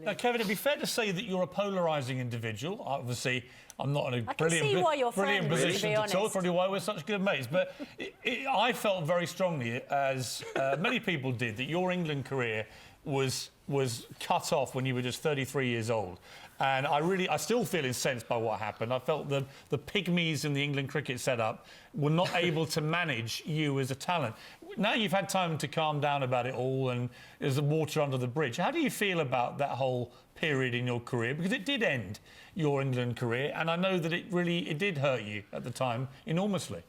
Now, Kevin, it'd be fair to say that you're a polarising individual. Obviously, I'm not in a brilliant position to talk, probably why we're such good mates. But I felt very strongly, as many people did, that your England career was cut off when you were just 33 years old. And I still feel incensed by what happened. I felt the pygmies in the England cricket setup were not able to manage you as a talent. Now you've had time to calm down about it all and there's the water under the bridge. How do you feel about that whole period in your career? Because it did end your England career, and I know that it did hurt you at the time enormously.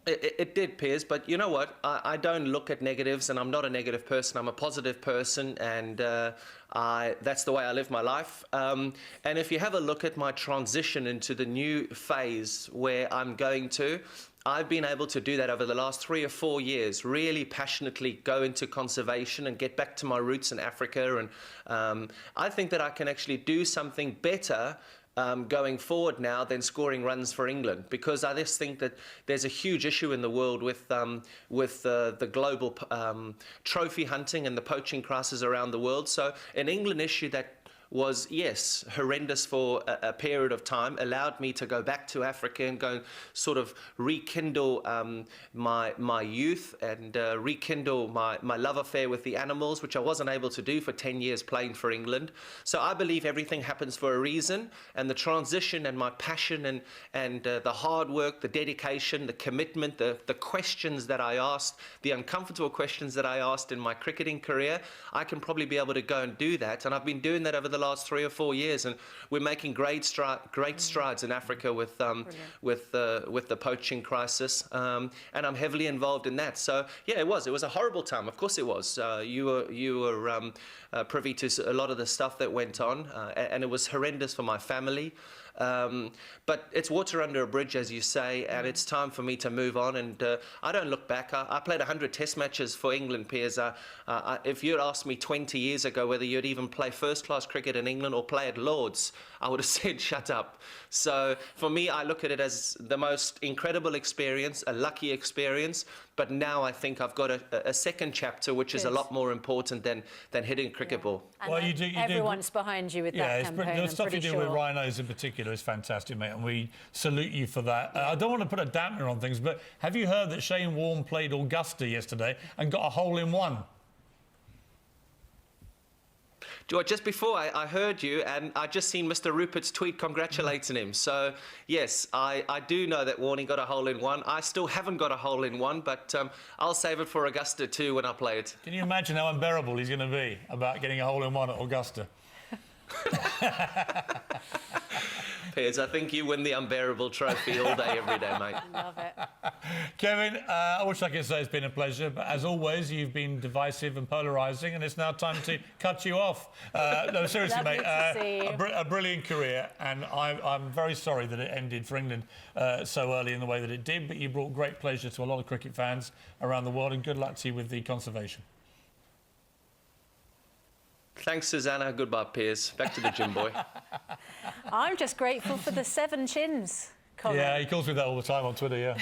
It did, Piers, but you know what? I don't look at negatives, and I'm not a negative person. I'm a positive person, and that's the way I live my life. And if you have a look at my transition into the new phase where I'm going to, I've been able to do that over the last 3 or 4 years, really passionately go into conservation and get back to my roots in Africa. And I think that I can actually do something better going forward now than scoring runs for England, because I just think that there's a huge issue in the world with the global trophy hunting and the poaching crisis around the world. So an England issue that was, yes, horrendous for a period of time, allowed me to go back to Africa and go and sort of rekindle my youth and rekindle my love affair with the animals, which I wasn't able to do for 10 years playing for England. So I believe everything happens for a reason, and the transition and my passion and the hard work, the dedication, the commitment, the questions that I asked, the uncomfortable questions that I asked in my cricketing career, I can probably be able to go and do that. And I've been doing that over the last 3 or 4 years, and we're making great strides in Africa with the poaching crisis, and I'm heavily involved in that. So yeah, it was a horrible time. Of course it was. You were privy to a lot of the stuff that went on, and it was horrendous for my family. But it's water under a bridge, as you say, and it's time for me to move on. And I don't look back. I played 100 Test matches for England, Piers. If you'd asked me 20 years ago whether you'd even play first-class cricket in England or play at Lord's, I would have said, shut up. So for me, I look at it as the most incredible experience, a lucky experience. But now I think I've got a second chapter, which is a lot more important than hitting a cricket ball. And well, everyone's behind you with that campaign. The stuff you do with rhinos in particular is fantastic, mate, and we salute you for that. I don't want to put a dampener on things, but have you heard that Shane Warne played Augusta yesterday and got a hole-in-one? George, just before I heard you, and I just seen Mr. Rupert's tweet congratulating him. So, yes, I do know that Warney got a hole-in-one. I still haven't got a hole-in-one, but I'll save it for Augusta too when I play it. Can you imagine how unbearable he's going to be about getting a hole-in-one at Augusta? Piers, I think you win the unbearable trophy all day, every day, mate. Love it. Kevin, I wish I could say it's been a pleasure, but as always, you've been divisive and polarising, and it's now time to cut you off. No, seriously, mate, a brilliant career, and I'm very sorry that it ended for England so early in the way that it did, but you brought great pleasure to a lot of cricket fans around the world, and good luck to you with the conservation. Thanks, Susanna. Goodbye, Piers. Back to the gym, boy. I'm just grateful for the 7 chins comment. Yeah, he calls me that all the time on Twitter, yeah.